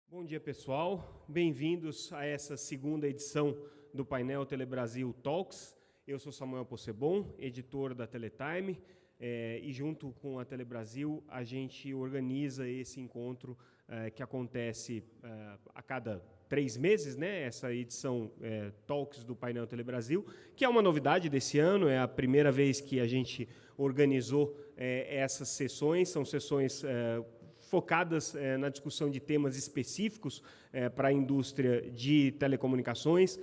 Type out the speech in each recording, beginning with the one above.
Bom dia, pessoal. Bem-vindos a essa segunda edição do painel Telebrasil Talks. Eu sou Samuel Possebon, editor da Teletime, e junto com a Telebrasil a gente organiza esse encontro que acontece a cada 3 meses, né? Essa edição Talks do painel Telebrasil, que é uma novidade desse ano, é a primeira vez que a gente organizou essas sessões, são sessões focadas na discussão de temas específicos para a indústria de telecomunicações,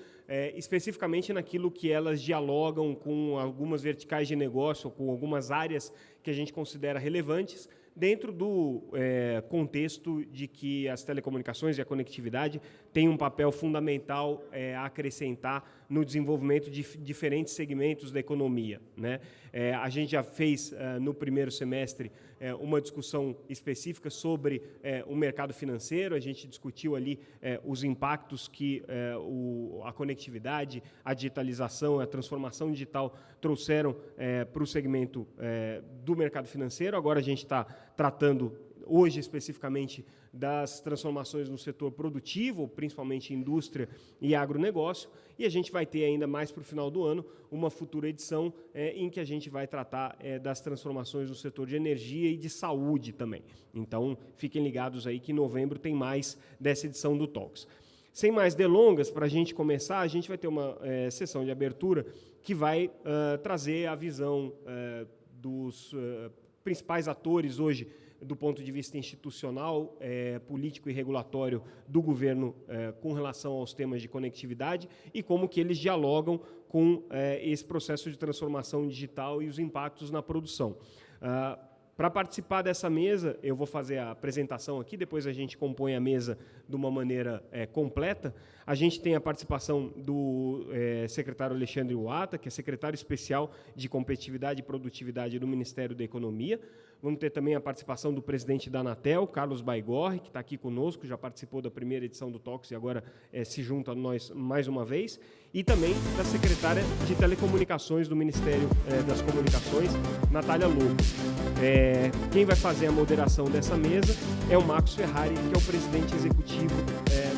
especificamente naquilo que elas dialogam com algumas verticais de negócio, com algumas áreas que a gente considera relevantes, dentro do contexto de que as telecomunicações e a conectividade têm um papel fundamental a acrescentar no desenvolvimento de diferentes segmentos da economia, né? A gente já fez, no primeiro semestre, uma discussão específica sobre o mercado financeiro. A gente discutiu ali os impactos que a conectividade, a digitalização, a transformação digital trouxeram para o segmento do mercado financeiro. Agora a gente está tratando hoje especificamente das transformações no setor produtivo, principalmente indústria e agronegócio, e a gente vai ter ainda mais para o final do ano uma futura edição em que a gente vai tratar das transformações no setor de energia e de saúde também. Então, fiquem ligados aí que em novembro tem mais dessa edição do Talks. Sem mais delongas, para a gente começar, a gente vai ter uma sessão de abertura que vai trazer a visão dos principais atores hoje do ponto de vista institucional, político e regulatório do governo com relação aos temas de conectividade e como que eles dialogam com esse processo de transformação digital e os impactos na produção. Para participar dessa mesa, eu vou fazer a apresentação aqui, depois a gente compõe a mesa de uma maneira completa. A gente tem a participação do secretário Alexandre Uata, que é secretário especial de Competitividade e Produtividade do Ministério da Economia. Vamos ter também a participação do presidente da Anatel, Carlos Baigorre, que está aqui conosco, já participou da primeira edição do Talks e agora se junta a nós mais uma vez. E também da secretária de Telecomunicações do Ministério das Comunicações, Natália Lobo. Quem vai fazer a moderação dessa mesa é o Marcos Ferrari, que é o presidente executivo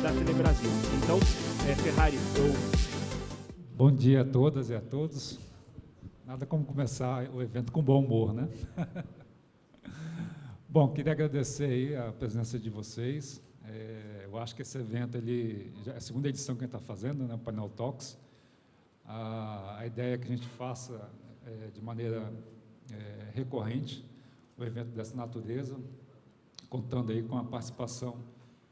da Telebrasil. Então, Ferrari, Bom dia a todas e a todos. Nada como começar o evento com bom humor, né? Bom, queria agradecer aí a presença de vocês. Eu acho que esse evento já é a segunda edição que a gente está fazendo, né, o Painel Talks. A ideia é que a gente faça de maneira recorrente um evento dessa natureza, contando aí com a participação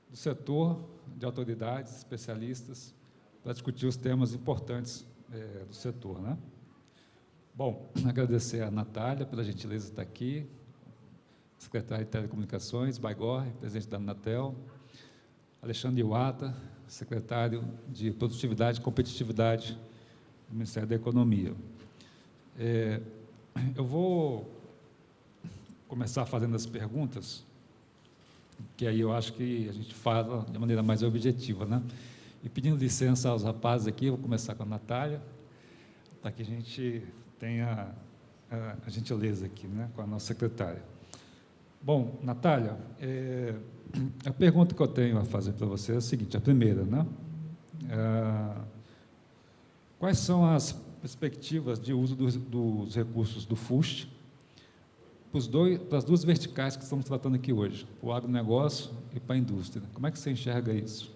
do setor, de autoridades, especialistas, para discutir os temas importantes do setor, né? Bom, agradecer a Natália pela gentileza de estar aqui, secretário de Telecomunicações, Baigorre, presidente da Anatel, Alexandre Uata, secretário de Produtividade e Competitividade do Ministério da Economia. Eu vou começar fazendo as perguntas, que aí eu acho que a gente fala de maneira mais objetiva, né? E pedindo licença aos rapazes aqui, eu vou começar com a Natália, para que a gente tenha a gentileza aqui, né, com a nossa secretária. Bom, Natália, a pergunta que eu tenho a fazer para você é a seguinte, a primeira, né? Quais são as perspectivas de uso dos recursos do FUST para as duas verticais que estamos tratando aqui hoje, para o agronegócio e para a indústria? Como é que você enxerga isso?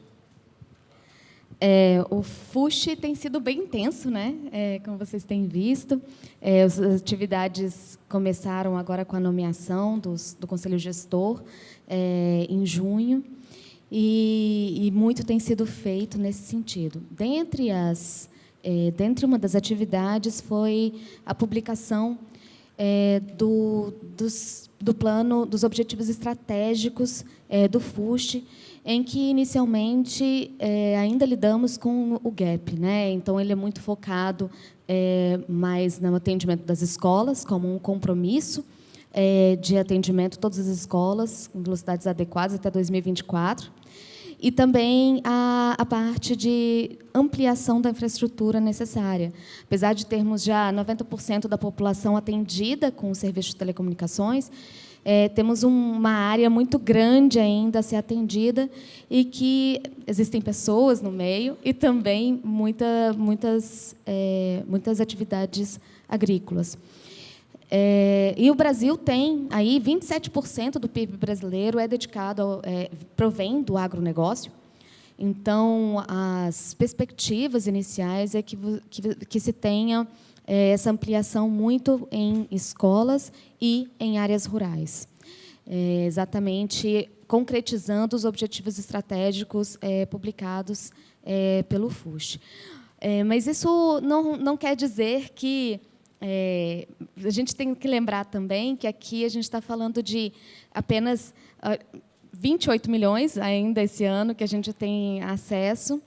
O FUST tem sido bem intenso, né? Como vocês têm visto. As atividades começaram agora com a nomeação do Conselho Gestor, em junho, e muito tem sido feito nesse sentido. Dentre uma das atividades foi a publicação do plano, dos objetivos estratégicos do FUST, em que, inicialmente, ainda lidamos com o GAP, né? Então, ele é muito focado mais no atendimento das escolas, como um compromisso de atendimento a todas as escolas, em velocidades adequadas até 2024, e também a parte de ampliação da infraestrutura necessária. Apesar de termos já 90% da população atendida com o serviço de telecomunicações, temos uma área muito grande ainda a ser atendida e que existem pessoas no meio e também muitas atividades agrícolas. E o Brasil tem aí 27% do PIB brasileiro dedicado, provém do agronegócio. Então, as perspectivas iniciais é que se tenha essa ampliação muito em escolas e em áreas rurais, exatamente concretizando os objetivos estratégicos publicados pelo FUST. Mas isso não quer dizer que... a gente tem que lembrar também que aqui a gente está falando de apenas 28 milhões ainda esse ano que a gente tem acesso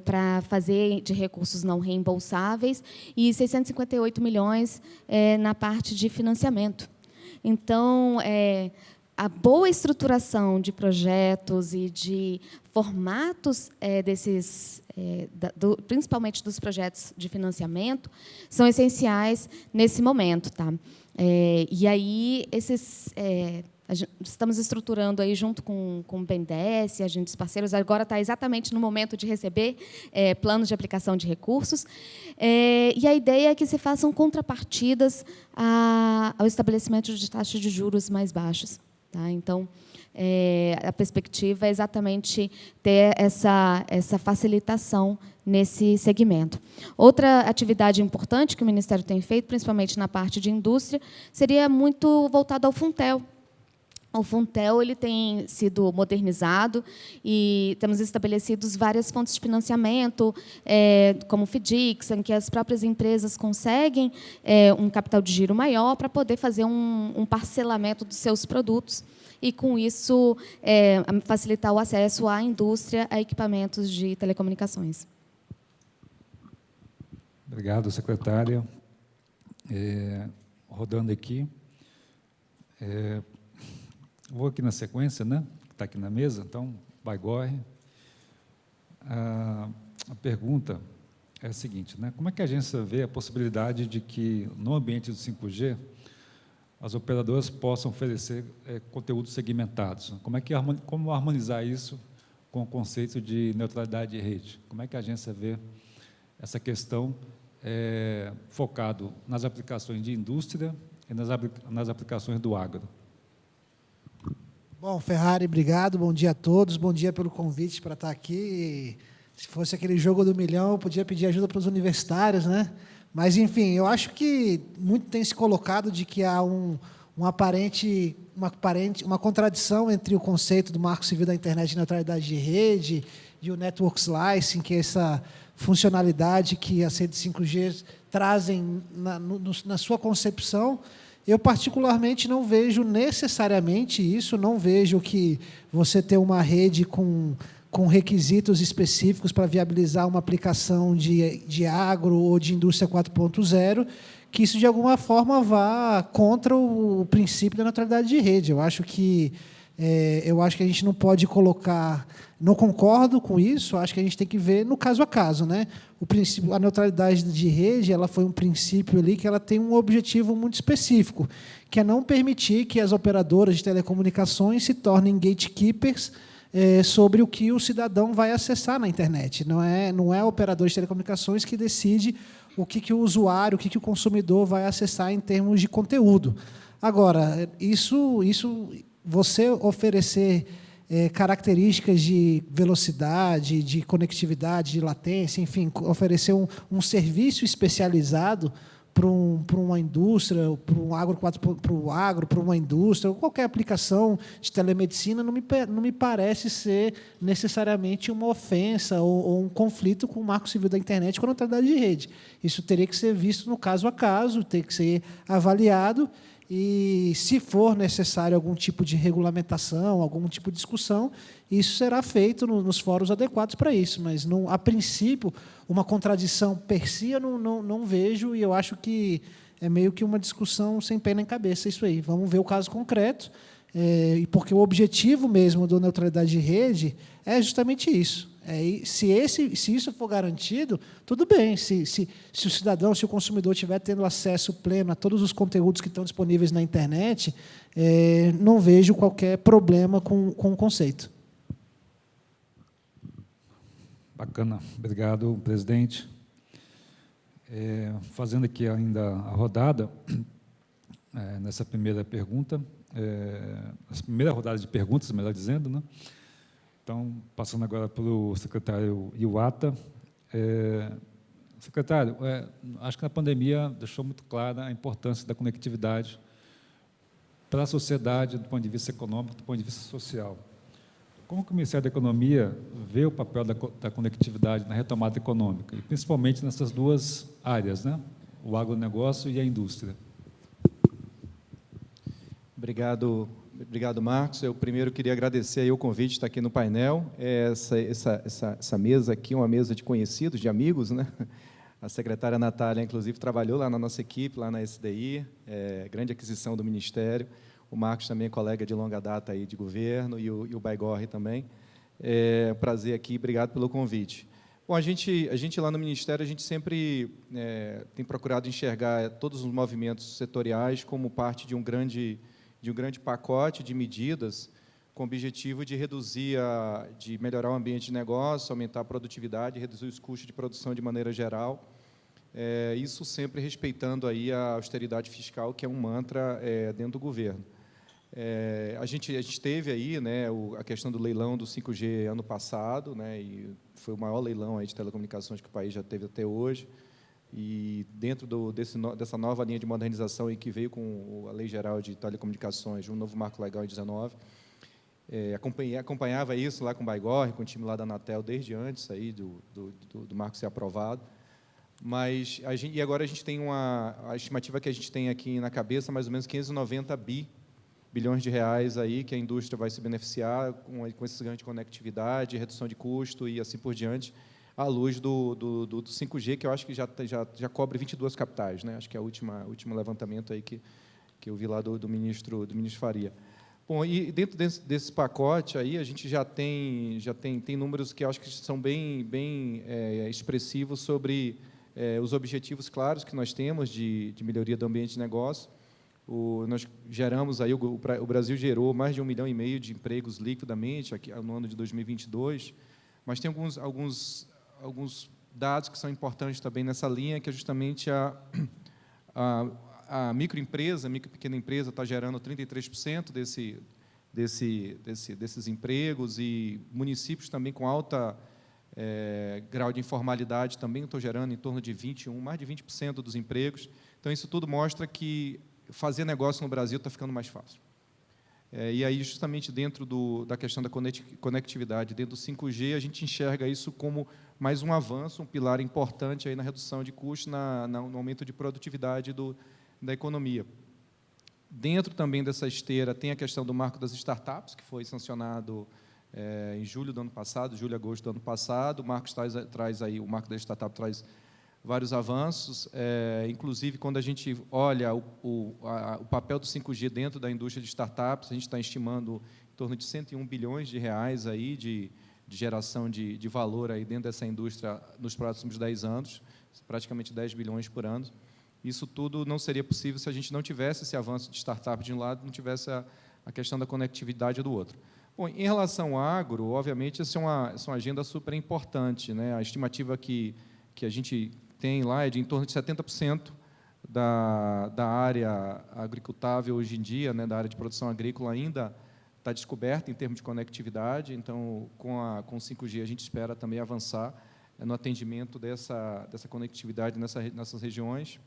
para fazer de recursos não reembolsáveis e 658 milhões na parte de financiamento. Então, a boa estruturação de projetos e de formatos principalmente dos projetos de financiamento, são essenciais nesse momento. Tá? E aí, estamos estruturando aí junto com o BNDES, agentes parceiros, agora está exatamente no momento de receber planos de aplicação de recursos, e a ideia é que se façam contrapartidas ao estabelecimento de taxas de juros mais baixas. Tá? Então, a perspectiva é exatamente ter essa facilitação nesse segmento. Outra atividade importante que o Ministério tem feito, principalmente na parte de indústria, seria muito voltado ao Funtel. O Funtel ele tem sido modernizado e temos estabelecidos várias fontes de financiamento, como o FDICS, em que as próprias empresas conseguem um capital de giro maior para poder fazer um parcelamento dos seus produtos e, com isso, facilitar o acesso à indústria, a equipamentos de telecomunicações. Obrigado, secretária. Rodando aqui. Vou aqui na sequência, né? Que está aqui na mesa, então, vai-gorre. A pergunta é a seguinte, né? Como é que a agência vê a possibilidade de que, no ambiente do 5G, as operadoras possam oferecer conteúdos segmentados? Como harmonizar isso com o conceito de neutralidade de rede? Como é que a agência vê essa questão focado nas aplicações de indústria e nas aplicações do agro? Bom, Ferrari, obrigado. Bom dia a todos. Bom dia pelo convite para estar aqui. Se fosse aquele jogo do milhão, eu podia pedir ajuda para os universitários, né? Mas, enfim, eu acho que muito tem se colocado de que há uma contradição entre o conceito do Marco Civil da Internet de neutralidade de rede e o Network Slicing, que é essa funcionalidade que as redes 5G trazem na sua concepção. Eu, particularmente, não vejo necessariamente isso, não vejo que você ter uma rede com requisitos específicos para viabilizar uma aplicação de agro ou de indústria 4.0, que isso, de alguma forma, vá contra o princípio da neutralidade de rede. Eu acho que a gente não pode colocar... Não concordo com isso, acho que a gente tem que ver no caso a caso, né? A neutralidade de rede, ela foi um princípio ali que ela tem um objetivo muito específico, que é não permitir que as operadoras de telecomunicações se tornem gatekeepers sobre o que o cidadão vai acessar na internet. Não é o operador de telecomunicações que decide o que o usuário, o que o consumidor vai acessar em termos de conteúdo. Agora, isso você oferecer características de velocidade, de conectividade, de latência, enfim, oferecer um serviço especializado para uma indústria, para o agro, para uma indústria, ou qualquer aplicação de telemedicina, não me parece ser necessariamente uma ofensa ou um conflito com o Marco Civil da Internet com a neutralidade de rede. Isso teria que ser visto no caso a caso, tem que ser avaliado, e, se for necessário algum tipo de regulamentação, algum tipo de discussão, isso será feito nos fóruns adequados para isso. Mas, a princípio, uma contradição per si eu não vejo, e eu acho que é meio que uma discussão sem pé nem cabeça isso aí. Vamos ver o caso concreto, porque o objetivo mesmo da neutralidade de rede é justamente isso, Se isso for garantido, tudo bem. Se o cidadão, se o consumidor estiver tendo acesso pleno a todos os conteúdos que estão disponíveis na internet, não vejo qualquer problema com o conceito. Bacana. Obrigado, presidente. Fazendo aqui ainda a rodada, nessa primeira pergunta, essa primeira rodada de perguntas, melhor dizendo, né? Então, passando agora para o secretário Iwata. Secretário, acho que a pandemia deixou muito clara a importância da conectividade para a sociedade, do ponto de vista econômico, do ponto de vista social. Como que o Ministério da Economia vê o papel da conectividade na retomada econômica, e principalmente nessas duas áreas, né? O agronegócio e a indústria? Obrigado, Marcos. Eu primeiro queria agradecer aí o convite de estar aqui no painel. Essa mesa aqui é uma mesa de conhecidos, de amigos, né? A secretária Natália, inclusive, trabalhou lá na nossa equipe, lá na SDI, grande aquisição do Ministério. O Marcos também é colega de longa data aí de governo, e o Baigorre também. Prazer aqui, obrigado pelo convite. Bom, a gente lá no Ministério, a gente sempre tem procurado enxergar todos os movimentos setoriais como parte de um grande pacote de medidas com o objetivo de de melhorar o ambiente de negócio, aumentar a produtividade, reduzir os custos de produção de maneira geral. Isso sempre respeitando aí a austeridade fiscal, que é um mantra dentro do governo. A gente teve aí, né, a questão do leilão do 5G ano passado, né, e foi o maior leilão aí de telecomunicações que o país já teve até hoje. E dentro dessa nova linha de modernização aí que veio com a Lei Geral de Telecomunicações, um novo marco legal em 19, acompanhava isso lá com o Baigorre, com o time lá da Anatel, desde antes aí do marco ser aprovado. Mas e agora a gente tem a estimativa que a gente tem aqui na cabeça, mais ou menos 590 bilhões de reais aí que a indústria vai se beneficiar com esses ganhos de conectividade, redução de custo e assim por diante, à luz do 5G, que eu acho que já cobre 22 capitais, né? Acho que é o último levantamento aí que eu vi lá do ministro Faria. Bom, e dentro desse pacote aí a gente já tem números que eu acho que são bem expressivos sobre os objetivos claros que nós temos de melhoria do ambiente de negócio. Nós geramos aí, o Brasil gerou mais de 1,5 milhão de empregos liquidamente aqui, no ano de 2022, mas tem alguns dados que são importantes também nessa linha, que é justamente a microempresa, a micro e pequena empresa está gerando 33% desses empregos, e municípios também com alta grau de informalidade também estão gerando em torno de mais de 20% dos empregos. Então, isso tudo mostra que fazer negócio no Brasil está ficando mais fácil. E aí, justamente dentro da questão da conectividade, dentro do 5G, a gente enxerga isso como mais um avanço, um pilar importante aí na redução de custos, no aumento de produtividade da economia. Dentro também dessa esteira tem a questão do marco das startups, que foi sancionado em julho do ano passado, julho e agosto do ano passado. O marco o marco da startup traz vários avanços, inclusive quando a gente olha o papel do 5G dentro da indústria de startups, a gente está estimando em torno de 101 bilhões de reais aí de geração de valor aí dentro dessa indústria nos próximos 10 anos, praticamente 10 bilhões por ano. Isso tudo não seria possível se a gente não tivesse esse avanço de startup de um lado, não tivesse a questão da conectividade do outro. Bom, em relação ao agro, obviamente, essa é uma agenda super importante, né? A estimativa que a gente tem lá é de em torno de 70% da área agricultável hoje em dia, né, da área de produção agrícola, ainda está descoberta em termos de conectividade. Então, com o 5G, a gente espera também avançar no atendimento dessa conectividade nessas regiões.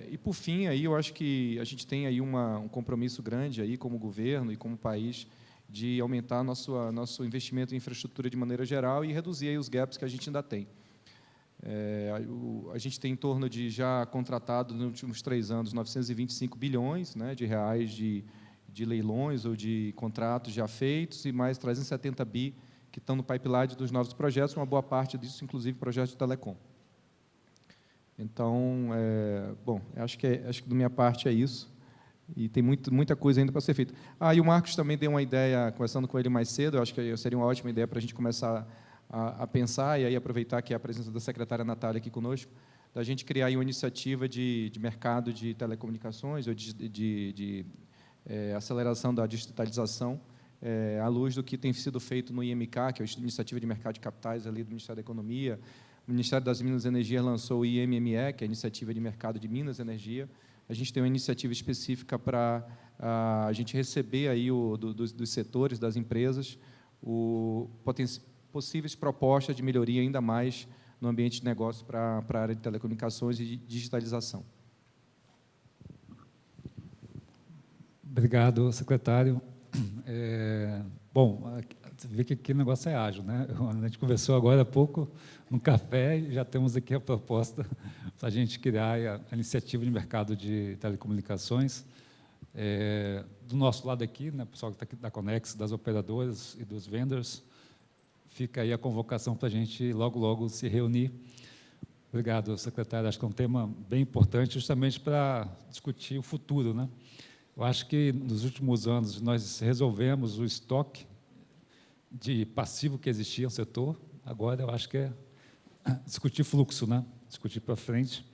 E, por fim, aí, eu acho que a gente tem aí um compromisso grande aí, como governo e como país, de aumentar nosso investimento em infraestrutura de maneira geral e reduzir aí os gaps que a gente ainda tem. A gente tem em torno de já contratado nos últimos 3 anos 925 bilhões, né, de reais de leilões ou de contratos já feitos, e mais 370 bi que estão no pipeline dos novos projetos, uma boa parte disso, inclusive, projetos de telecom. Então, bom, acho que da minha parte é isso. E tem muita coisa ainda para ser feita. E o Marcos também deu uma ideia, conversando com ele mais cedo, eu acho que seria uma ótima ideia para a gente começar a pensar, e aí aproveitar que a presença da secretária Natália aqui conosco, da gente criar aí uma iniciativa de mercado de telecomunicações, ou de aceleração da digitalização, à luz do que tem sido feito no IMK, que é a Iniciativa de Mercado de Capitais ali do Ministério da Economia. O Ministério das Minas e Energia lançou o IMME, que é a Iniciativa de Mercado de Minas e Energia. A gente tem uma iniciativa específica para a gente receber aí dos setores, das empresas, possíveis propostas de melhoria ainda mais no ambiente de negócio para a área de telecomunicações e de digitalização. Obrigado, secretário. Bom, você vê que aqui o negócio é ágil, né? A gente conversou agora há pouco no café e já temos aqui a proposta para a gente criar a iniciativa de mercado de telecomunicações. Do nosso lado aqui, né, o pessoal que está aqui da Conex, das operadoras e dos vendors, fica aí a convocação para a gente logo se reunir. Obrigado, secretário. Acho que é um tema bem importante, justamente para discutir o futuro, né? Eu acho que, nos últimos anos, nós resolvemos o estoque de passivo que existia no setor. Agora, eu acho que é discutir fluxo, né? Discutir para frente.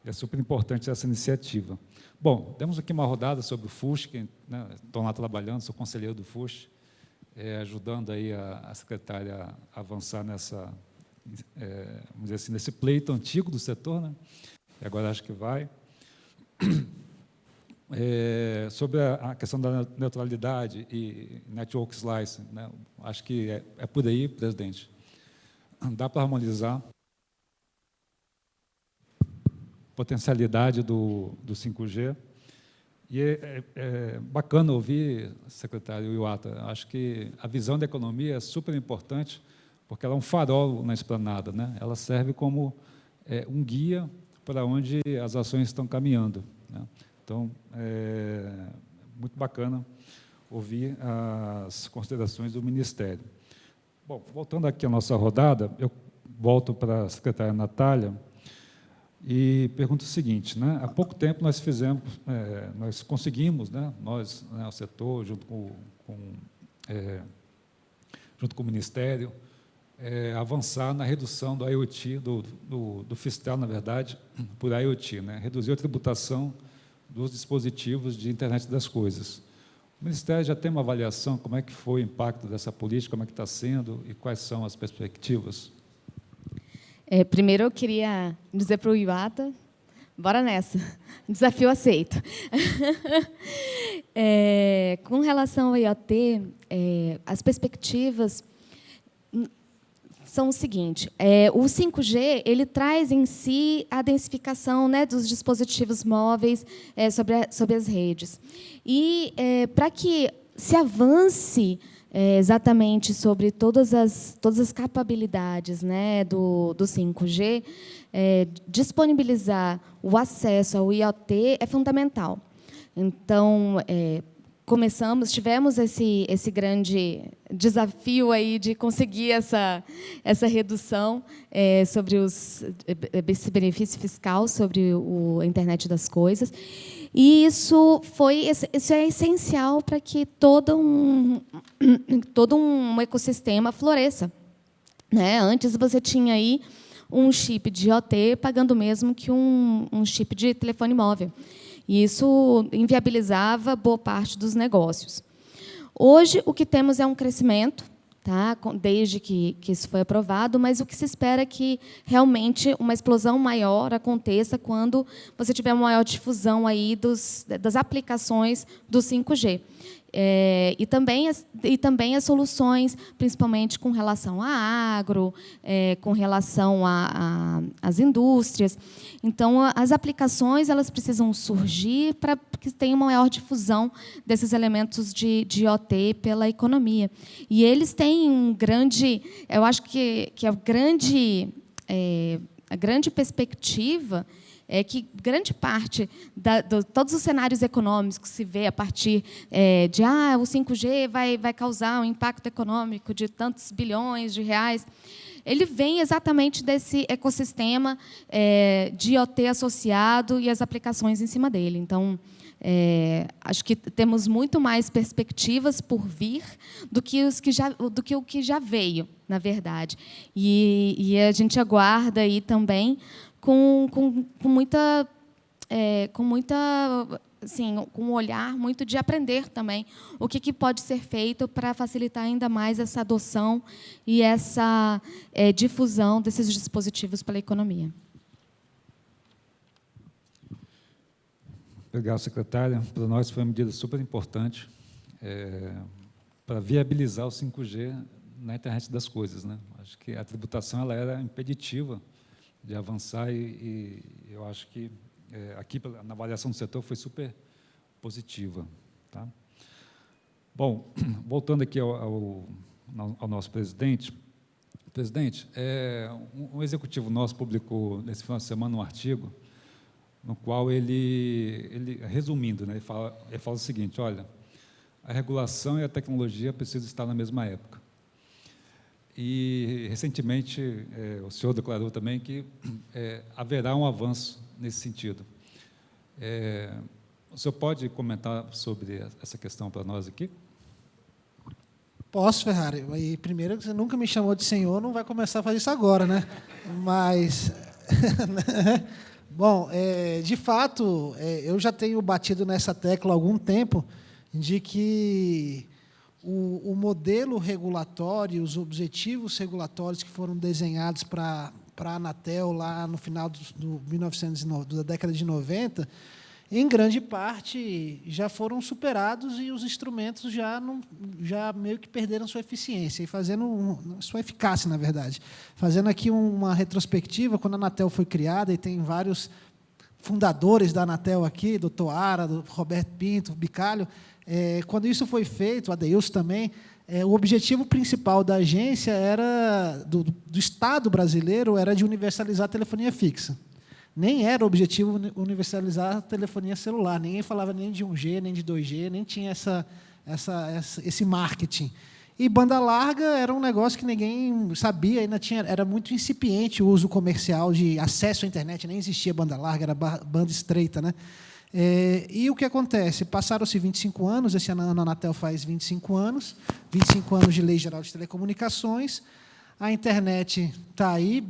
É super importante essa iniciativa. Bom, temos aqui uma rodada sobre o FUSH, que, né, estão lá trabalhando, sou conselheiro do FUSH, ajudando aí a secretária a avançar nessa, vamos dizer assim, nesse pleito antigo do setor, né? E agora acho que vai. Sobre a questão da neutralidade e network slicing, né? Acho que é por aí, presidente. Dá para harmonizar a potencialidade do 5G. E é bacana ouvir, secretário Iwata, acho que a visão da economia é super importante, porque ela é um farol na esplanada, né? Ela serve como um guia para onde as ações estão caminhando, né? Então, muito bacana ouvir as considerações do Ministério. Bom, voltando aqui à nossa rodada, eu volto para a secretária Natália e pergunto o seguinte, né? Há pouco tempo nós conseguimos, né, nós, né, o setor, junto com o Ministério, avançar na redução do IoT, do fiscal, na verdade, por IoT, né? Reduzir a tributação dos dispositivos de internet das coisas. O Ministério já tem uma avaliação, como é que foi o impacto dessa política, como é que está sendo e quais são as perspectivas? Primeiro, eu queria dizer para o Iwata, bora nessa, desafio aceito. Com relação ao IoT, as perspectivas são o seguinte: o 5G ele traz em si a densificação, né, dos dispositivos móveis sobre as redes. E para que se avance exatamente sobre todas as capacidades, né, do 5G, disponibilizar o acesso ao IoT é fundamental. Então, tivemos esse grande desafio aí de conseguir essa redução sobre esse benefício fiscal sobre a internet das coisas. E isso é essencial para que todo um ecossistema floresça, né? Antes você tinha aí um chip de IoT pagando o mesmo que um chip de telefone móvel. E isso inviabilizava boa parte dos negócios. Hoje, o que temos é um crescimento, tá? Desde que isso foi aprovado, mas o que se espera é que realmente uma explosão maior aconteça quando você tiver uma maior difusão aí das aplicações do 5G. E também as soluções, principalmente com relação à agro, com relação às indústrias. Então, as aplicações elas precisam surgir para que tenha uma maior difusão desses elementos de IoT pela economia. E eles têm eu acho que a grande perspectiva é que grande parte de todos os cenários econômicos que se vê a partir de o 5G vai causar um impacto econômico de tantos bilhões de reais, ele vem exatamente desse ecossistema de IoT associado e as aplicações em cima dele. Então, Acho que temos muito mais perspectivas por vir do que o que já veio, na verdade. E a gente aguarda aí também com muita assim, com um olhar muito de aprender também o que pode ser feito para facilitar ainda mais essa adoção e essa difusão desses dispositivos pela economia. Obrigado, secretária. Para nós foi uma medida super importante para viabilizar o 5G na internet das coisas, né? Acho que a tributação ela era impeditiva de avançar e eu acho que aqui na avaliação do setor foi super positiva, tá? Bom, voltando aqui ao nosso presidente. Presidente, um executivo nosso publicou nesse final de semana um artigo no qual ele resumindo, né, ele fala o seguinte: olha, a regulação e a tecnologia precisam estar na mesma época. E, recentemente, o senhor declarou também que haverá um avanço nesse sentido. O senhor pode comentar sobre essa questão para nós aqui? Posso, Ferrari. E, primeiro, você nunca me chamou de senhor, não vai começar a fazer isso agora, né? Mas... Bom, de fato, eu já tenho batido nessa tecla há algum tempo de que o modelo regulatório, os objetivos regulatórios que foram desenhados para a Anatel lá no final da década de 90, em grande parte já foram superados e os instrumentos já meio que perderam sua eficiência e sua eficácia, na verdade. Fazendo aqui uma retrospectiva, quando a Anatel foi criada, e tem vários fundadores da Anatel aqui, doutor Ara, do Roberto Pinto, Bicalho, quando isso foi feito, o Adeilson também, o objetivo principal da agência do Estado brasileiro era de universalizar a telefonia fixa. Nem era o objetivo universalizar a telefonia celular, ninguém falava nem de 1G, nem de 2G, nem tinha esse marketing. E banda larga era um negócio que ninguém sabia, era muito incipiente o uso comercial de acesso à internet, nem existia banda larga, era banda estreita, né? E o que acontece? Passaram-se 25 anos, esse ano a Anatel faz 25 anos de Lei Geral de Telecomunicações, a internet está aí,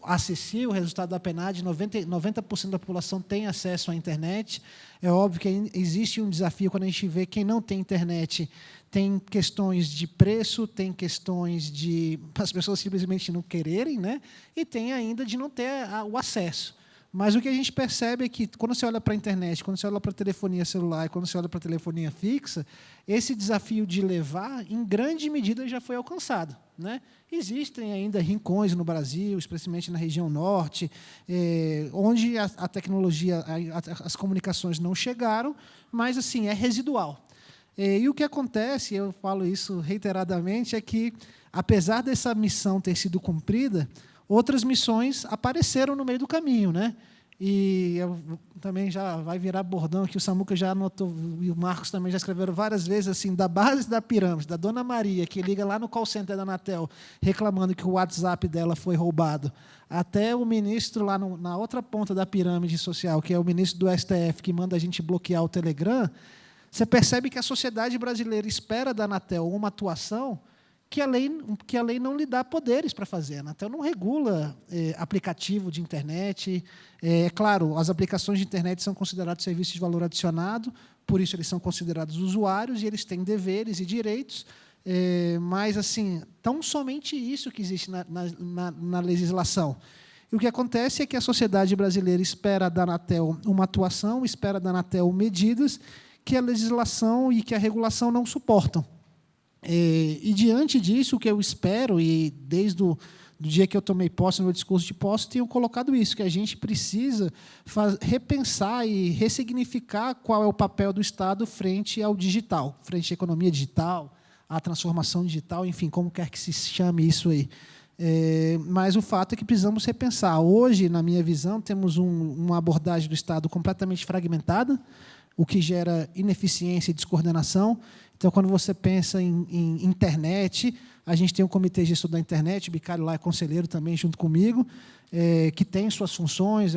acessível, o resultado da PNAD, 90% da população tem acesso à internet. É óbvio que existe um desafio quando a gente vê quem não tem internet, tem questões de preço, tem questões de as pessoas simplesmente não quererem, né? E tem ainda de não ter o acesso. Mas o que a gente percebe é que, quando você olha para a internet, quando você olha para a telefonia celular e quando você olha para a telefonia fixa, esse desafio de levar, em grande medida, já foi alcançado, né? Existem ainda rincões no Brasil, especialmente na região norte, onde a tecnologia, as comunicações não chegaram, mas assim, é residual. E o que acontece, eu falo isso reiteradamente, é que, apesar dessa missão ter sido cumprida, outras missões apareceram no meio do caminho, né? E eu também já vai virar bordão, que o Samuca já anotou, e o Marcos também já escreveram várias vezes, assim, da base da pirâmide, da Dona Maria, que liga lá no call center da Anatel, reclamando que o WhatsApp dela foi roubado, até o ministro lá na outra ponta da pirâmide social, que é o ministro do STF, que manda a gente bloquear o Telegram, você percebe que a sociedade brasileira espera da Anatel uma atuação que a lei não lhe dá poderes para fazer. A Anatel não regula aplicativo de internet. Claro, as aplicações de internet são considerados serviços de valor adicionado, por isso eles são considerados usuários e eles têm deveres e direitos, mas assim, tão somente isso que existe na legislação. E o que acontece é que a sociedade brasileira espera da Anatel uma atuação, espera da Anatel medidas que a legislação e que a regulação não suportam. E, diante disso, o que eu espero, e desde o dia que eu tomei posse, no meu discurso de posse, tenho colocado isso, que a gente precisa repensar e ressignificar qual é o papel do Estado frente ao digital, frente à economia digital, à transformação digital, enfim, como quer que se chame isso aí. Mas o fato é que precisamos repensar. Hoje, na minha visão, temos uma abordagem do Estado completamente fragmentada, o que gera ineficiência e descoordenação. Então, quando você pensa em internet, A gente tem o Comitê Gestor da Internet, o Bicário lá é conselheiro também, junto comigo, que tem suas funções,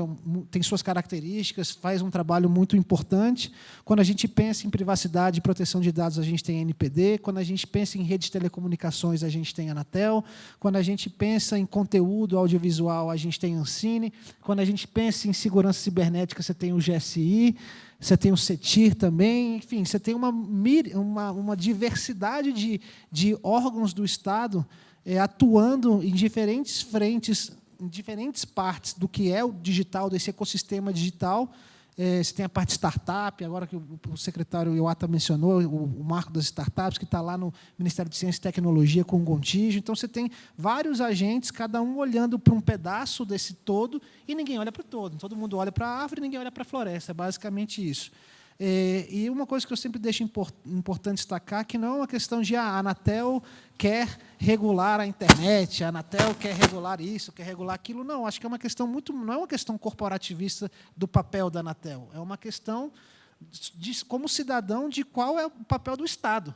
tem suas características, faz um trabalho muito importante. Quando a gente pensa em privacidade e proteção de dados, a gente tem a NPD. Quando a gente pensa em rede de telecomunicações, a gente tem a Anatel. Quando a gente pensa em conteúdo audiovisual, a gente tem a Ancine. Quando a gente pensa em segurança cibernética, você tem o GSI, você tem o CETIR também. Enfim, você tem uma diversidade de órgãos do Estado atuando em diferentes frentes, em diferentes partes do que é o digital, desse ecossistema digital. Você tem a parte startup, agora que o secretário Iwata mencionou, o marco das startups, que está lá no Ministério de Ciência e Tecnologia com o Gontijo. Então, você tem vários agentes, cada um olhando para um pedaço desse todo, e ninguém olha para o todo. Todo mundo olha para a árvore e ninguém olha para a floresta. É basicamente isso. E uma coisa que eu sempre deixo importante destacar, que não é uma questão de a Anatel quer regular a internet, a Anatel quer regular isso, quer regular aquilo. Não, acho que é uma questão não é uma questão corporativista do papel da Anatel, é uma questão como cidadão de qual é o papel do Estado.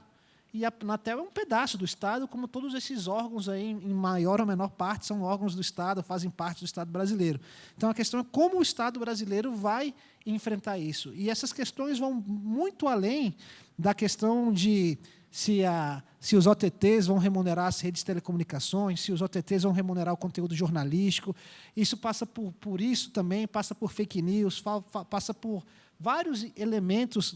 E a Anatel é um pedaço do Estado, como todos esses órgãos, aí, em maior ou menor parte, são órgãos do Estado, fazem parte do Estado brasileiro. Então, a questão é como o Estado brasileiro vai enfrentar isso. E essas questões vão muito além da questão de se os OTTs vão remunerar as redes de telecomunicações, se os OTTs vão remunerar o conteúdo jornalístico. Isso passa por isso também, passa por fake news, passa por vários elementos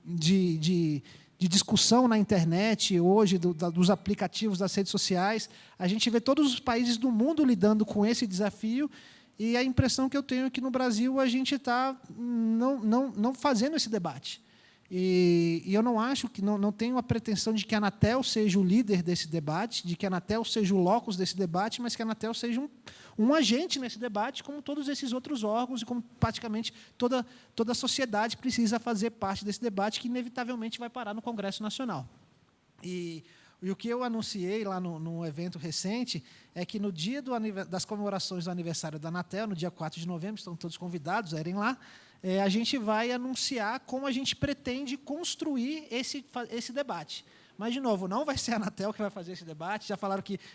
de discussão na internet hoje, dos aplicativos das redes sociais. A gente vê todos os países do mundo lidando com esse desafio, e a impressão que eu tenho é que, no Brasil, a gente está não fazendo esse debate. E eu não acho que não tenho a pretensão de que a Anatel seja o líder desse debate, de que a Anatel seja o locus desse debate, mas que a Anatel seja um agente nesse debate, como todos esses outros órgãos e como praticamente toda a sociedade precisa fazer parte desse debate, que inevitavelmente vai parar no Congresso Nacional. E o que eu anunciei lá no evento recente é que, no dia das comemorações do aniversário da Anatel, no dia 4 de novembro, estão todos convidados a irem lá, a gente vai anunciar como a gente pretende construir esse debate. Mas, de novo, não vai ser a Anatel que vai fazer esse debate.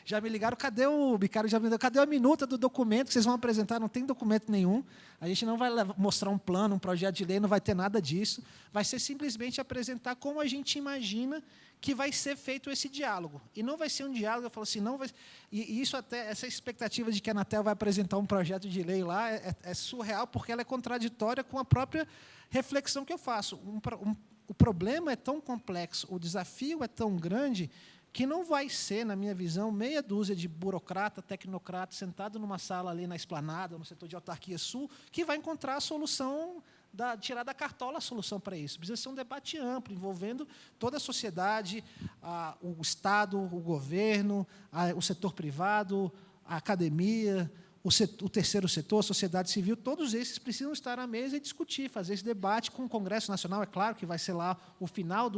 Já me ligaram, cadê o Bicário? Cadê a minuta do documento que vocês vão apresentar? Não tem documento nenhum. A gente não vai mostrar um plano, um projeto de lei, não vai ter nada disso. Vai ser simplesmente apresentar como a gente imagina que vai ser feito esse diálogo. E não vai ser um diálogo, eu falo assim, não vai. E isso até, essa expectativa de que a Anatel vai apresentar um projeto de lei lá é surreal, porque ela é contraditória com a própria reflexão que eu faço. O problema é tão complexo, o desafio é tão grande, que não vai ser, na minha visão, meia dúzia de burocrata, tecnocrata, sentado numa sala ali na Esplanada, no setor de autarquia sul, que vai encontrar a solução, tirar da cartola a solução para isso. Precisa ser um debate amplo, envolvendo toda a sociedade, o Estado, o governo, o setor privado, a academia, o terceiro setor, a sociedade civil. Todos esses precisam estar à mesa e discutir, fazer esse debate com o Congresso Nacional. É claro que vai ser lá o final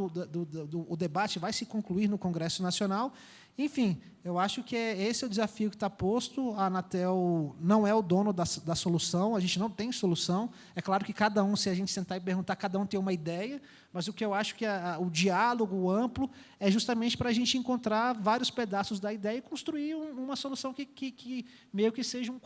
o debate, vai se concluir no Congresso Nacional. Enfim, eu acho que esse é o desafio que está posto. A Anatel não é o dono da solução, a gente não tem solução. É claro que cada um, se a gente sentar e perguntar, cada um tem uma ideia, mas o que eu acho que o diálogo amplo é justamente para a gente encontrar vários pedaços da ideia e construir uma solução que meio que seja um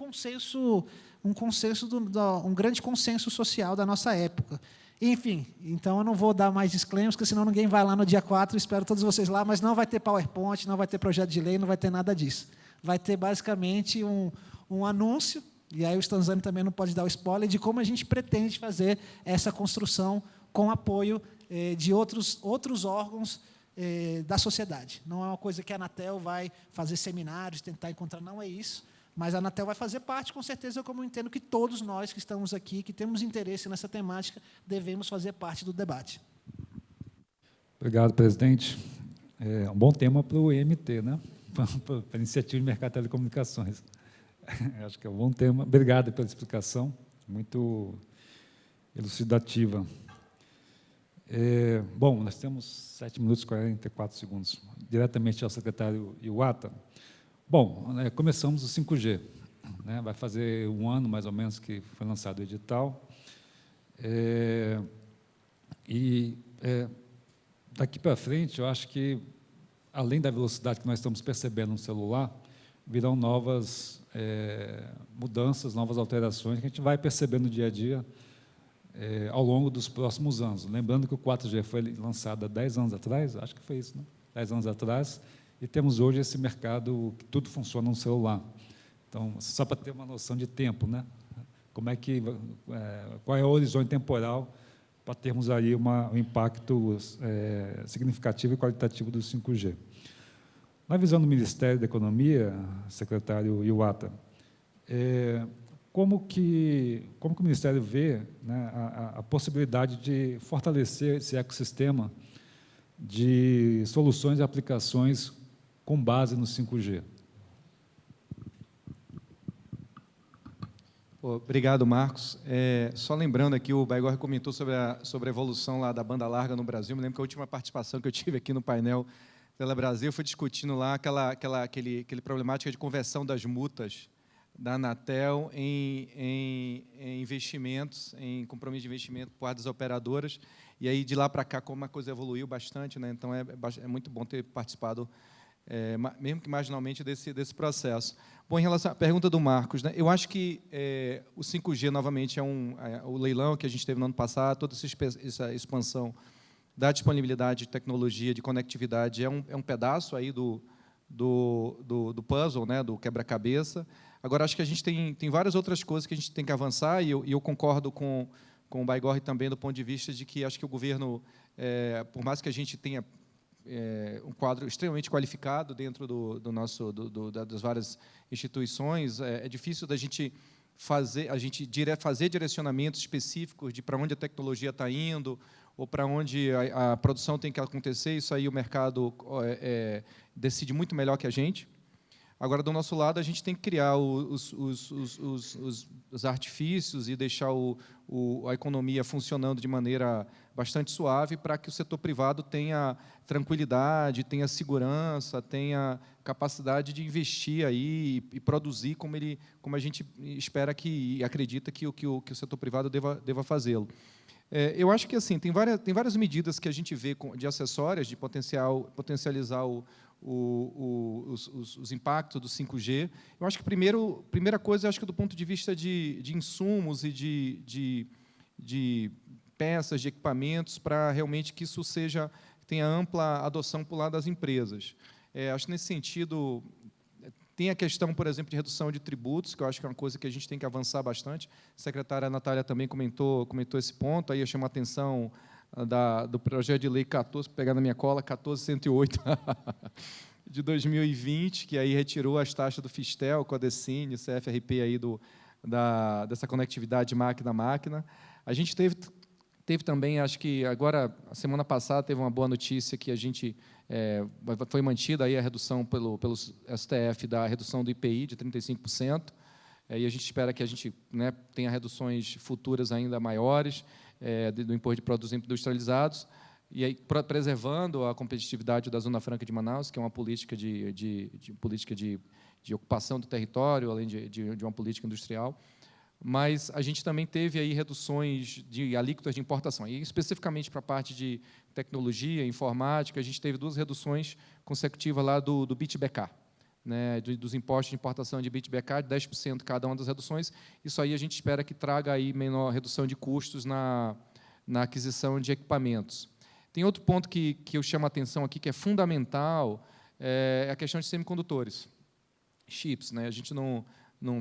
grande consenso social da nossa época. Enfim, então eu não vou dar mais disclaimers, porque senão ninguém vai lá no dia 4, espero todos vocês lá, mas não vai ter PowerPoint, não vai ter projeto de lei, não vai ter nada disso. Vai ter, basicamente, um anúncio, e aí o Stanzani também não pode dar o spoiler, de como a gente pretende fazer essa construção com apoio de outros órgãos da sociedade. Não é uma coisa que a Anatel vai fazer seminários, tentar encontrar, não é isso. Mas a Anatel vai fazer parte, com certeza, como eu entendo que todos nós que estamos aqui, que temos interesse nessa temática, devemos fazer parte do debate. Obrigado, presidente. É um bom tema para o IMT, né? Para a Iniciativa de Mercado de Telecomunicações. Acho que é um bom tema. Obrigado pela explicação, muito elucidativa. Bom, nós temos 7 minutos e 44 segundos. Diretamente ao secretário Iwata. Bom, começamos o 5G. Vai fazer um ano, mais ou menos, que foi lançado o edital. Daqui para frente, eu acho que além da velocidade que nós estamos percebendo no celular, virão novas mudanças, novas alterações que a gente vai perceber no dia a dia ao longo dos próximos anos. Lembrando que o 4G foi lançado há 10 anos atrás, acho que foi isso, né? 10 anos atrás, e temos hoje esse mercado que tudo funciona no celular. Então, só para ter uma noção de tempo, né? Qual é o horizonte temporal para termos aí um impacto significativo e qualitativo do 5G. Na visão do Ministério da Economia, secretário Iwata, como que o Ministério vê, né, a possibilidade de fortalecer esse ecossistema de soluções e aplicações com base no 5G? Obrigado, Marcos. Só lembrando aqui, o Baigorre comentou sobre a evolução lá da banda larga no Brasil. Me lembro que a última participação que eu tive aqui no painel Telebrasil foi discutindo lá aquele problemática de conversão das multas da Anatel em investimentos, em compromisso de investimento por parte das operadoras. E aí, de lá para cá, como a coisa evoluiu bastante, né? Então, é muito bom ter participado, mesmo que marginalmente, desse processo. Bom, em relação à pergunta do Marcos, né, eu acho que o 5G, novamente, o leilão que a gente teve no ano passado, toda essa expansão da disponibilidade de tecnologia, de conectividade, é um pedaço aí do puzzle, né, do quebra-cabeça. Agora, acho que a gente tem várias outras coisas que a gente tem que avançar, e eu concordo com o Baigorre também, do ponto de vista de que acho que o governo, por mais que a gente tenha um quadro extremamente qualificado dentro das várias instituições, é difícil da gente fazer direcionamentos específicos de para onde a tecnologia está indo ou para onde a produção tem que acontecer. Isso aí o mercado decide muito melhor que a gente. Agora, do nosso lado, a gente tem que criar os artifícios e deixar a economia funcionando de maneira bastante suave para que o setor privado tenha tranquilidade, tenha segurança, tenha capacidade de investir aí e produzir como a gente espera e acredita que o setor privado deva fazê-lo. Eu acho que assim tem várias medidas que a gente vê de acessórias de potencializar os impactos do 5G. Eu acho que primeira coisa, acho que do ponto de vista de insumos e de peças, de equipamentos, para realmente que isso tenha ampla adoção por lado das empresas. Acho que nesse sentido tem a questão, por exemplo, de redução de tributos, que eu acho que é uma coisa que a gente tem que avançar bastante. A secretária Natália também comentou esse ponto. Aí eu chamo a atenção do projeto de lei 14, pegar na minha cola, 14108 de 2020, que aí retirou as taxas do Fistel, Codecine, CFRP aí dessa conectividade de máquina a máquina. A gente teve também, acho que agora, a semana passada, teve uma boa notícia que a gente foi mantida aí a redução pelo STF da redução do IPI de 35%, e a gente espera que a gente tenha reduções futuras ainda maiores do imposto de produtos industrializados, e aí preservando a competitividade da Zona Franca de Manaus, que é uma política de ocupação do território, além de uma política industrial. Mas a gente também teve aí reduções de alíquotas de importação. E especificamente para a parte de tecnologia, informática, a gente teve 2 reduções consecutivas lá do BIT-BK, né, dos impostos de importação de BIT-BK, de 10% cada uma das reduções. Isso aí a gente espera que traga aí menor redução de custos na aquisição de equipamentos. Tem outro ponto que eu chamo a atenção aqui, que é fundamental, é a questão de semicondutores, chips, né? A gente não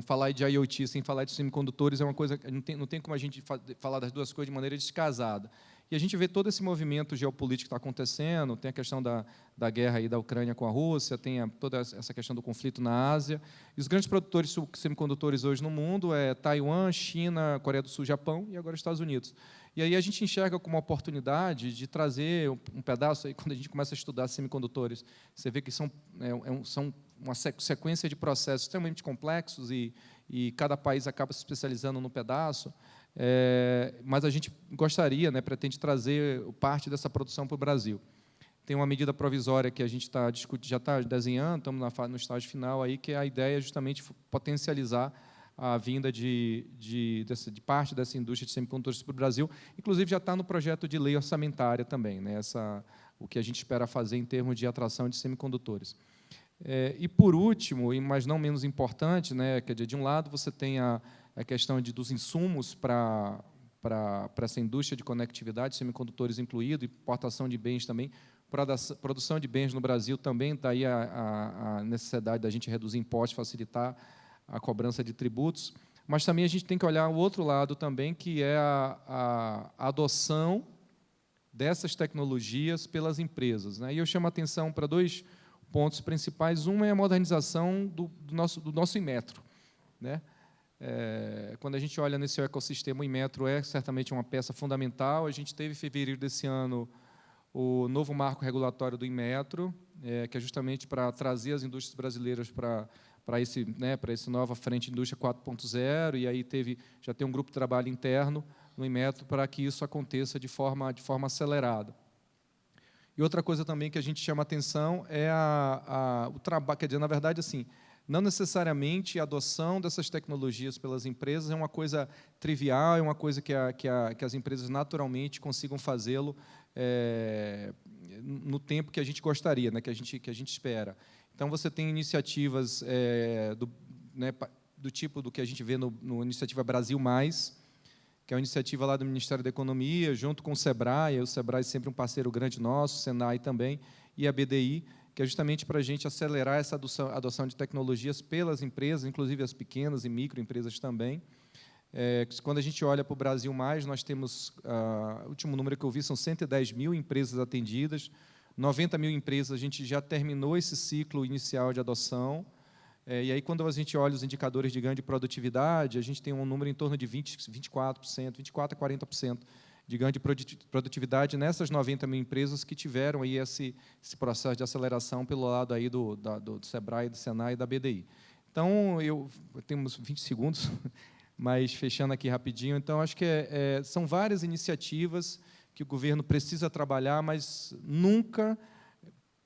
falar de IoT sem falar de semicondutores é uma coisa que não tem como a gente falar das duas coisas de maneira descasada. E a gente vê todo esse movimento geopolítico que está acontecendo, tem a questão da guerra aí da Ucrânia com a Rússia, tem toda essa questão do conflito na Ásia. E os grandes produtores de semicondutores hoje no mundo é Taiwan, China, Coreia do Sul, Japão e agora Estados Unidos. E aí a gente enxerga como uma oportunidade de trazer um pedaço, aí, quando a gente começa a estudar semicondutores, você vê que são uma sequência de processos extremamente complexos e cada país acaba se especializando no pedaço, mas a gente gostaria, pretende trazer parte dessa produção para o Brasil. Tem uma medida provisória que a gente já está desenhando, estamos no estágio final, aí, que a ideia é justamente potencializar a vinda de parte dessa indústria de semicondutores para o Brasil. Inclusive, já está no projeto de lei orçamentária também, né, o que a gente espera fazer em termos de atração de semicondutores. E, por último, mas não menos importante, né, quer dizer, de um lado você tem a questão dos insumos para essa indústria de conectividade, semicondutores incluído, importação de bens também, produção de bens no Brasil também, daí a necessidade da gente reduzir impostos, facilitar a cobrança de tributos, mas também a gente tem que olhar o outro lado também, que é a adoção dessas tecnologias pelas empresas, né? E eu chamo a atenção para 2 pontos principais. Um é a modernização do nosso Inmetro, né? Quando a gente olha nesse ecossistema, o Inmetro é certamente uma peça fundamental. A gente teve, em fevereiro desse ano, o novo marco regulatório do Inmetro, que é justamente para trazer as indústrias brasileiras para essa nova frente de indústria 4.0, e aí já tem um grupo de trabalho interno no Inmetro para que isso aconteça de forma acelerada. E outra coisa também que a gente chama atenção é o trabalho, quer dizer, na verdade, assim, não necessariamente a adoção dessas tecnologias pelas empresas é uma coisa trivial, é uma coisa que as empresas naturalmente consigam fazê-lo no tempo que a gente gostaria, né, que a gente espera. Então, você tem iniciativas do tipo do que a gente vê no Iniciativa Brasil Mais, que é uma iniciativa lá do Ministério da Economia, junto com o SEBRAE. O SEBRAE é sempre um parceiro grande nosso, o SENAI também, e a BDI, que é justamente para a gente acelerar essa adoção de tecnologias pelas empresas, inclusive as pequenas e microempresas também. Quando a gente olha para o Brasil Mais, nós temos, o último número que eu vi, são 110 mil empresas atendidas, 90 mil empresas, a gente já terminou esse ciclo inicial de adoção. E aí, quando a gente olha os indicadores de ganho de produtividade, a gente tem um número em torno de 24% a 40% de ganho de produtividade nessas 90 mil empresas que tiveram aí esse processo de aceleração pelo lado aí do SEBRAE, do SENAI e da BDI. Então, temos 20 segundos, mas fechando aqui rapidinho. Então, acho que são várias iniciativas que o governo precisa trabalhar, mas nunca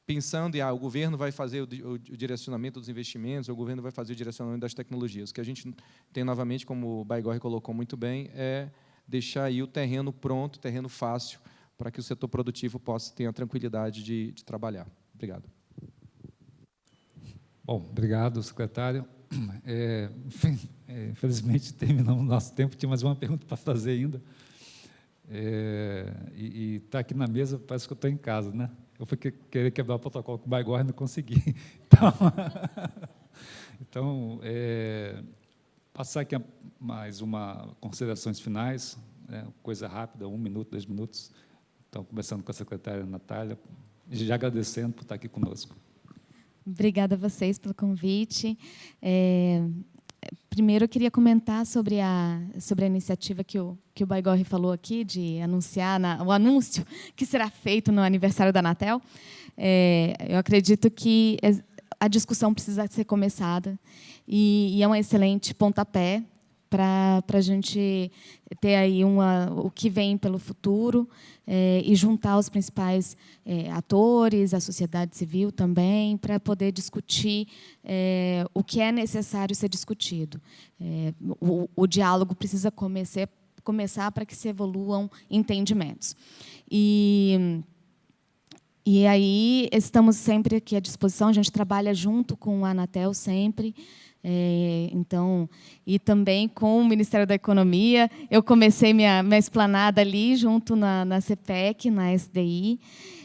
pensando em o governo vai fazer o direcionamento dos investimentos, o governo vai fazer o direcionamento das tecnologias. O que a gente tem, novamente, como o Baigorre colocou muito bem, é deixar aí o terreno pronto, o terreno fácil, para que o setor produtivo possa ter a tranquilidade de trabalhar. Obrigado. Bom, obrigado, secretário. Infelizmente, terminamos o nosso tempo, tinha mais uma pergunta para fazer ainda. E está aqui na mesa, parece que eu estou em casa, né? Eu fui querer quebrar o protocolo com o Baigorre e não consegui. Então, passar aqui mais considerações finais, coisa rápida, 1 minuto, 2 minutos. Então, começando com a secretária Natália, e já agradecendo por estar aqui conosco. Obrigada a vocês pelo convite. Primeiro, eu queria comentar sobre a iniciativa que o Baigorre falou aqui, de anunciar o anúncio que será feito no aniversário da Anatel. Eu acredito que a discussão precisa ser começada, e é um excelente pontapé para a gente ter aí o que vem pelo futuro, e juntar os principais atores, a sociedade civil também, para poder discutir o que é necessário ser discutido. O diálogo precisa começar para que se evoluam entendimentos. E aí estamos sempre aqui à disposição, a gente trabalha junto com a Anatel sempre. Então, e também com o Ministério da Economia. Eu comecei minha esplanada ali, junto na CPEC, na SDI,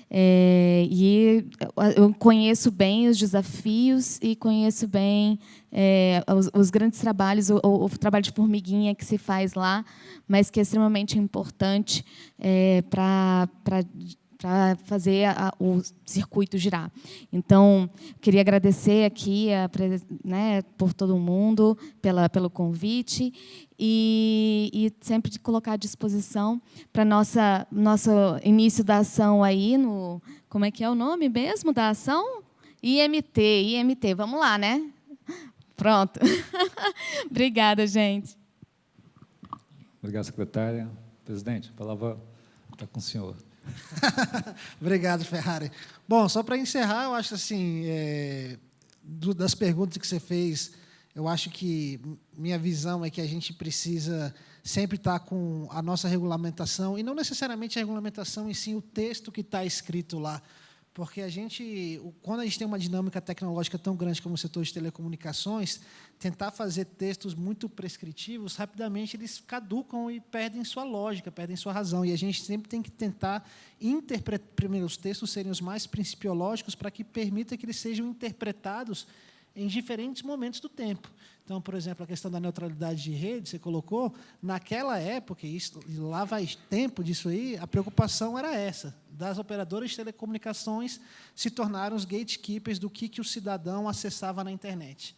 e eu conheço bem os desafios e conheço bem os grandes trabalhos, o trabalho de formiguinha que se faz lá, mas que é extremamente importante para fazer o circuito girar. Então, queria agradecer aqui por todo mundo pelo convite, e sempre colocar à disposição para nosso início da ação aí no... Como é que é o nome mesmo da ação? IMT. Vamos lá, né? Pronto. Obrigada, gente. Obrigado, secretária. Presidente, a palavra está com o senhor. Obrigado, Ferrari. Bom, só para encerrar, eu acho assim, das perguntas que você fez, Eu acho que minha visão é que a gente precisa sempre estar com a nossa regulamentação, e não necessariamente a regulamentação, e sim o texto que está escrito lá. Porque quando a gente tem uma dinâmica tecnológica tão grande como o setor de telecomunicações, tentar fazer textos muito prescritivos, rapidamente eles caducam e perdem sua lógica, perdem sua razão. E a gente sempre tem que tentar interpretar, primeiro, os textos serem os mais principiológicos para que permita que eles sejam interpretados em diferentes momentos do tempo. Então, por exemplo, a questão da neutralidade de rede, você colocou, naquela época, e lá vai tempo disso aí, a preocupação era essa, das operadoras de telecomunicações se tornaram os gatekeepers do que o cidadão acessava na internet.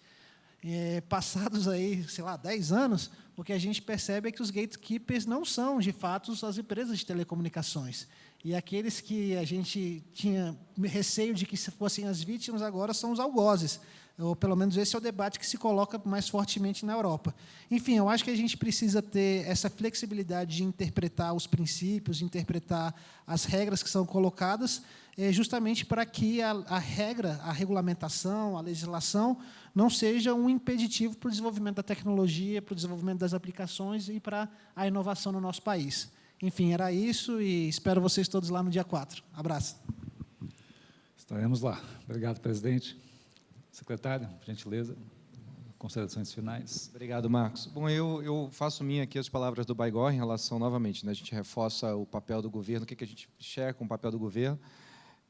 Passados aí, sei lá, 10 anos, o que a gente percebe é que os gatekeepers não são, de fato, as empresas de telecomunicações. E aqueles que a gente tinha receio de que fossem as vítimas, agora são os algozes. Ou, pelo menos, esse é o debate que se coloca mais fortemente na Europa. Enfim, eu acho que a gente precisa ter essa flexibilidade de interpretar os princípios, de interpretar as regras que são colocadas, justamente para que a regra, a regulamentação, a legislação, não seja um impeditivo para o desenvolvimento da tecnologia, para o desenvolvimento das aplicações e para a inovação no nosso país. Enfim, era isso, e espero vocês todos lá no dia 4. Abraço. Estaremos lá. Obrigado, presidente. Secretário, por gentileza, considerações finais. Obrigado, Marcos. Bom, eu faço minha aqui as palavras do Baigorre em relação, novamente, né, a gente reforça o papel do governo, o que a gente enxerga com o papel do governo.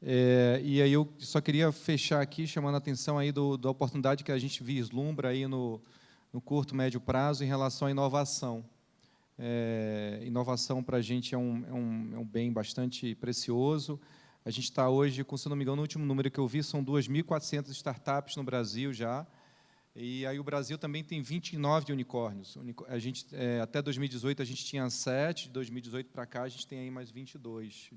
E aí eu só queria fechar aqui, chamando a atenção aí da oportunidade que a gente vislumbra aí no curto, médio prazo em relação à inovação. Inovação, para a gente, é um bem bastante precioso. A gente está hoje, se não me engano, no último número que eu vi, são 2.400 startups no Brasil já. E aí o Brasil também tem 29 unicórnios. A gente, até 2018, a gente tinha 7, de 2018 para cá, a gente tem aí mais 22,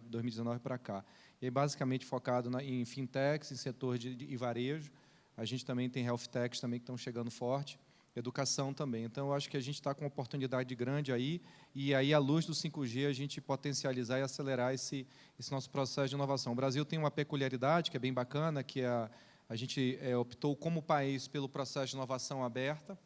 2019 para cá. E aí, basicamente, focado em fintechs, em setor de varejo. A gente também tem health techs também que estão chegando forte. Educação também. Então, eu acho que a gente está com uma oportunidade grande aí, e aí, à luz do 5G, a gente potencializar e acelerar esse nosso processo de inovação. O Brasil tem uma peculiaridade, que é bem bacana, que a gente optou, como país, pelo processo de inovação aberta,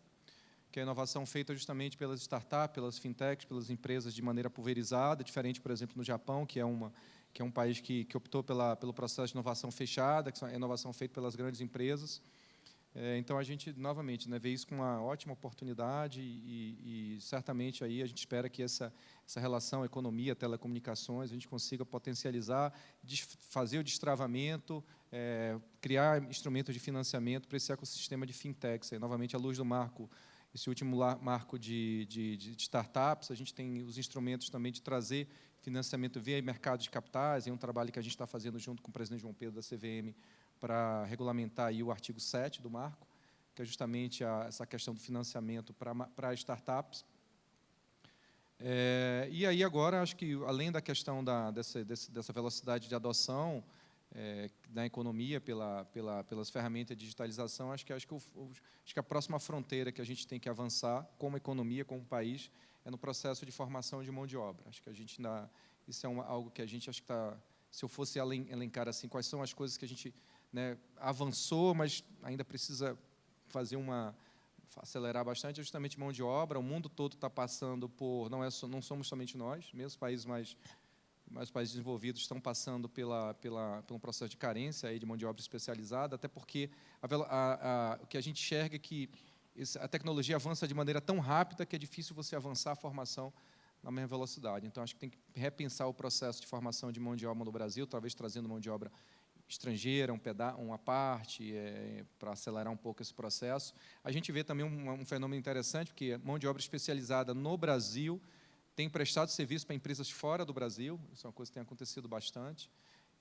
que é a inovação feita justamente pelas startups, pelas fintechs, pelas empresas de maneira pulverizada, diferente, por exemplo, no Japão, que é um país que optou pelo processo de inovação fechada, que é a inovação feita pelas grandes empresas. Então, a gente, novamente, né, vê isso com uma ótima oportunidade e certamente, aí a gente espera que essa relação economia, telecomunicações, a gente consiga potencializar, fazer o destravamento, criar instrumentos de financiamento para esse ecossistema de fintechs. Aí, novamente, à luz do marco, esse último marco de startups, a gente tem os instrumentos também de trazer financiamento via mercado de capitais, é um trabalho que a gente está fazendo junto com o presidente João Pedro da CVM, para regulamentar aí o artigo 7 do marco, que é justamente essa questão do financiamento para startups. E aí, agora, acho que, além da questão dessa velocidade de adoção da economia pelas ferramentas de digitalização, acho que a próxima fronteira que a gente tem que avançar, como economia, como país, é no processo de formação de mão de obra. Acho que a gente isso é algo que a gente, acho que se eu fosse elencar assim, quais são as coisas que a gente, né, avançou, mas ainda precisa acelerar bastante, é justamente mão de obra. O mundo todo está passando por, não somos somente nós, mesmo os países mais países desenvolvidos estão passando por um processo de carência aí de mão de obra especializada, até porque o que a gente enxerga é que a tecnologia avança de maneira tão rápida que é difícil você avançar a formação na mesma velocidade. Então, acho que tem que repensar o processo de formação de mão de obra no Brasil, talvez trazendo mão de obra estrangeira, uma parte, para acelerar um pouco esse processo. A gente vê também um fenômeno interessante, porque mão de obra especializada no Brasil tem prestado serviço para empresas fora do Brasil, isso é uma coisa que tem acontecido bastante.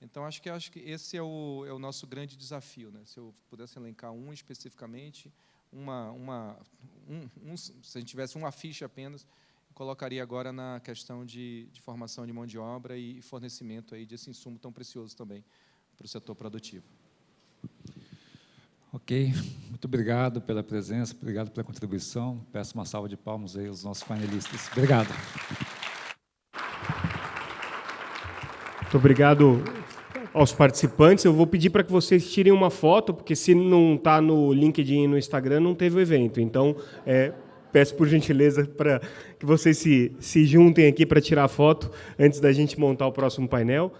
Então, acho que esse é o nosso grande desafio, né? Se eu pudesse elencar especificamente, se a gente tivesse uma ficha apenas, eu colocaria agora na questão de formação de mão de obra e fornecimento aí desse insumo tão precioso também para o setor produtivo. Ok, muito obrigado pela presença, obrigado pela contribuição. Peço uma salva de palmas aí aos nossos painelistas. Obrigado. Muito obrigado. aos participantes. Eu vou pedir para que vocês tirem uma foto, porque se não está no LinkedIn e no Instagram, não teve o evento. Então, peço por gentileza para que vocês se juntem aqui para tirar a foto antes da gente montar o próximo painel.